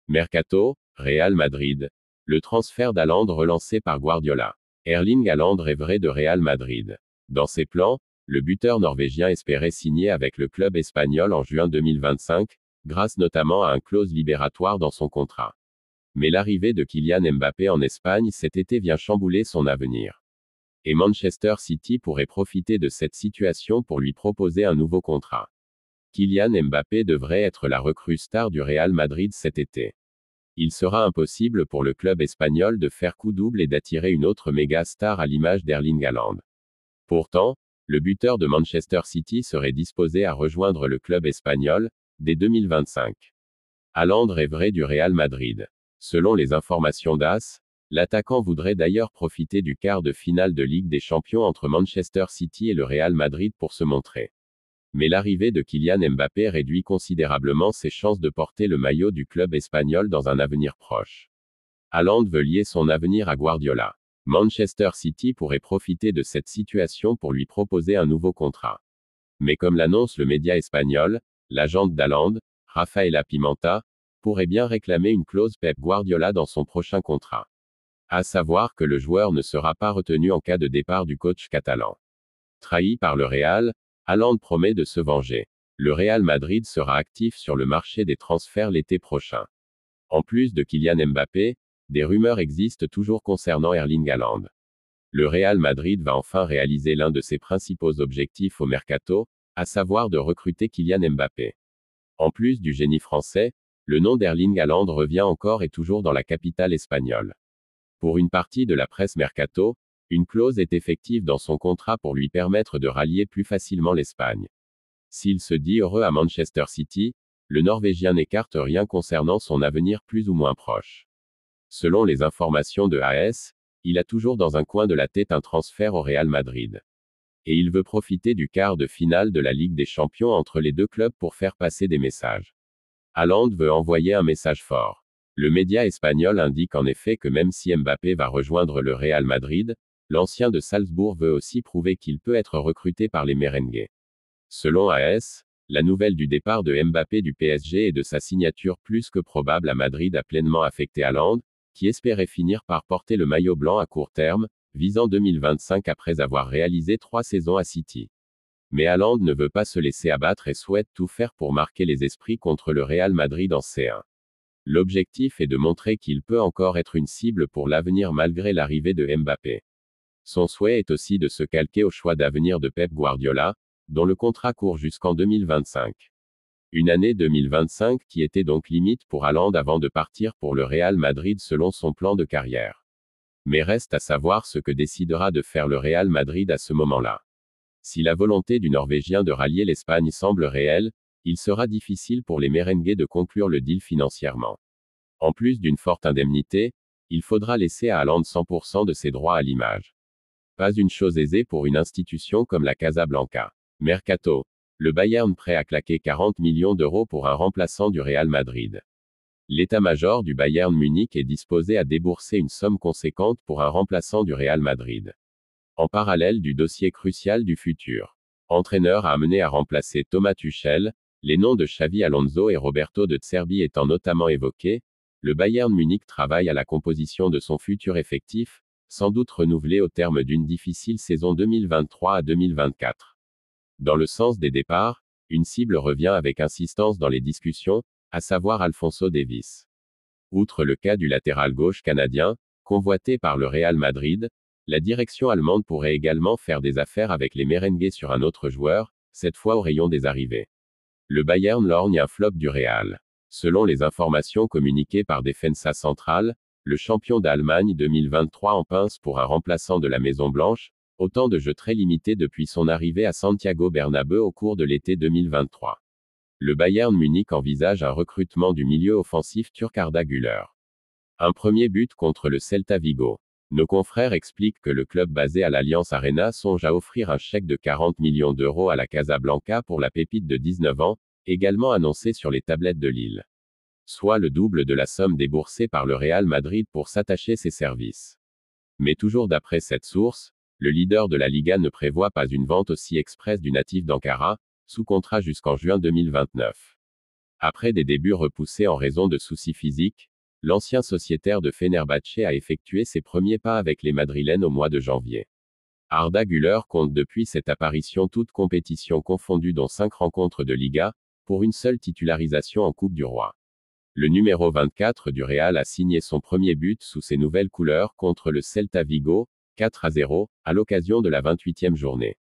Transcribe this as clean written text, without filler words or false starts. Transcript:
Mercato, Real Madrid. Le transfert d'Haaland relancé par Guardiola. Erling Haaland rêverait de Real Madrid. Dans ses plans, le buteur norvégien espérait signer avec le club espagnol en juin 2025, grâce notamment à une clause libératoire dans son contrat. Mais l'arrivée de Kylian Mbappé en Espagne cet été vient chambouler son avenir. Et Manchester City pourrait profiter de cette situation pour lui proposer un nouveau contrat. Kylian Mbappé devrait être la recrue star du Real Madrid cet été. Il sera impossible pour le club espagnol de faire coup double et d'attirer une autre méga star à l'image d'Erling Haaland. Pourtant, le buteur de Manchester City serait disposé à rejoindre le club espagnol, dès 2025. Haaland rêverait du Real Madrid. Selon les informations d'AS, l'attaquant voudrait d'ailleurs profiter du quart de finale de Ligue des Champions entre Manchester City et le Real Madrid pour se montrer. Mais l'arrivée de Kylian Mbappé réduit considérablement ses chances de porter le maillot du club espagnol dans un avenir proche. Haaland veut lier son avenir à Guardiola. Manchester City pourrait profiter de cette situation pour lui proposer un nouveau contrat. Mais comme l'annonce le média espagnol, l'agent d'Haaland, Rafaela Pimenta, pourrait bien réclamer une clause Pep Guardiola dans son prochain contrat. À savoir que le joueur ne sera pas retenu en cas de départ du coach catalan. Trahi par le Real, Haaland promet de se venger. Le Real Madrid sera actif sur le marché des transferts l'été prochain. En plus de Kylian Mbappé, des rumeurs existent toujours concernant Erling Haaland. Le Real Madrid va enfin réaliser l'un de ses principaux objectifs au mercato, à savoir de recruter Kylian Mbappé. En plus du génie français, le nom d'Erling Haaland revient encore et toujours dans la capitale espagnole. Pour une partie de la presse mercato, une clause est effective dans son contrat pour lui permettre de rallier plus facilement l'Espagne. S'il se dit heureux à Manchester City, le Norvégien n'écarte rien concernant son avenir plus ou moins proche. Selon les informations de AS, il a toujours dans un coin de la tête un transfert au Real Madrid. Et il veut profiter du quart de finale de la Ligue des Champions entre les deux clubs pour faire passer des messages. Haaland veut envoyer un message fort. Le média espagnol indique en effet que même si Mbappé va rejoindre le Real Madrid, l'ancien de Salzbourg veut aussi prouver qu'il peut être recruté par les merengues. Selon AS, la nouvelle du départ de Mbappé du PSG et de sa signature plus que probable à Madrid a pleinement affecté Haaland, qui espérait finir par porter le maillot blanc à court terme, visant 2025 après avoir réalisé 3 saisons à City. Mais Haaland ne veut pas se laisser abattre et souhaite tout faire pour marquer les esprits contre le Real Madrid en C1. L'objectif est de montrer qu'il peut encore être une cible pour l'avenir malgré l'arrivée de Mbappé. Son souhait est aussi de se calquer au choix d'avenir de Pep Guardiola, dont le contrat court jusqu'en 2025. Une année 2025 qui était donc limite pour Haaland avant de partir pour le Real Madrid selon son plan de carrière. Mais reste à savoir ce que décidera de faire le Real Madrid à ce moment-là. Si la volonté du Norvégien de rallier l'Espagne semble réelle, il sera difficile pour les merengues de conclure le deal financièrement. En plus d'une forte indemnité, il faudra laisser à Haaland 100% de ses droits à l'image. Pas une chose aisée pour une institution comme la Casablanca. Mercato. Le Bayern prêt à claquer 40 millions d'euros pour un remplaçant du Real Madrid. L'état-major du Bayern Munich est disposé à débourser une somme conséquente pour un remplaçant du Real Madrid. En parallèle du dossier crucial du futur entraîneur amené à remplacer Thomas Tuchel, les noms de Xavi Alonso et Roberto de Zerbi étant notamment évoqués, le Bayern Munich travaille à la composition de son futur effectif, sans doute renouvelé au terme d'une difficile saison 2023 à 2024. Dans le sens des départs, une cible revient avec insistance dans les discussions, à savoir Alphonso Davies. Outre le cas du latéral gauche canadien, convoité par le Real Madrid, la direction allemande pourrait également faire des affaires avec les merengues sur un autre joueur, cette fois au rayon des arrivées. Le Bayern lorgne un flop du Real. Selon les informations communiquées par Defensa Central, le champion d'Allemagne 2023 en pince pour un remplaçant de la Maison Blanche, autant de jeux très limités depuis son arrivée à Santiago Bernabéu au cours de l'été 2023. Le Bayern Munich envisage un recrutement du milieu offensif turc Arda Güler. Un premier but contre le Celta Vigo. Nos confrères expliquent que le club basé à l'Allianz Arena songe à offrir un chèque de 40 millions d'euros à la Casablanca pour la pépite de 19 ans, également annoncé sur les tablettes de Lille. Soit le double de la somme déboursée par le Real Madrid pour s'attacher ses services. Mais toujours d'après cette source, le leader de la Liga ne prévoit pas une vente aussi express du natif d'Ankara, sous contrat jusqu'en juin 2029. Après des débuts repoussés en raison de soucis physiques, l'ancien sociétaire de Fenerbahçe a effectué ses premiers pas avec les Madrilènes au mois de janvier. Arda Güler compte depuis cette apparition toutes compétitions confondues dont 5 rencontres de Liga, pour une seule titularisation en Coupe du Roi. Le numéro 24 du Real a signé son premier but sous ses nouvelles couleurs contre le Celta Vigo, 4-0, à l'occasion de la 28e journée.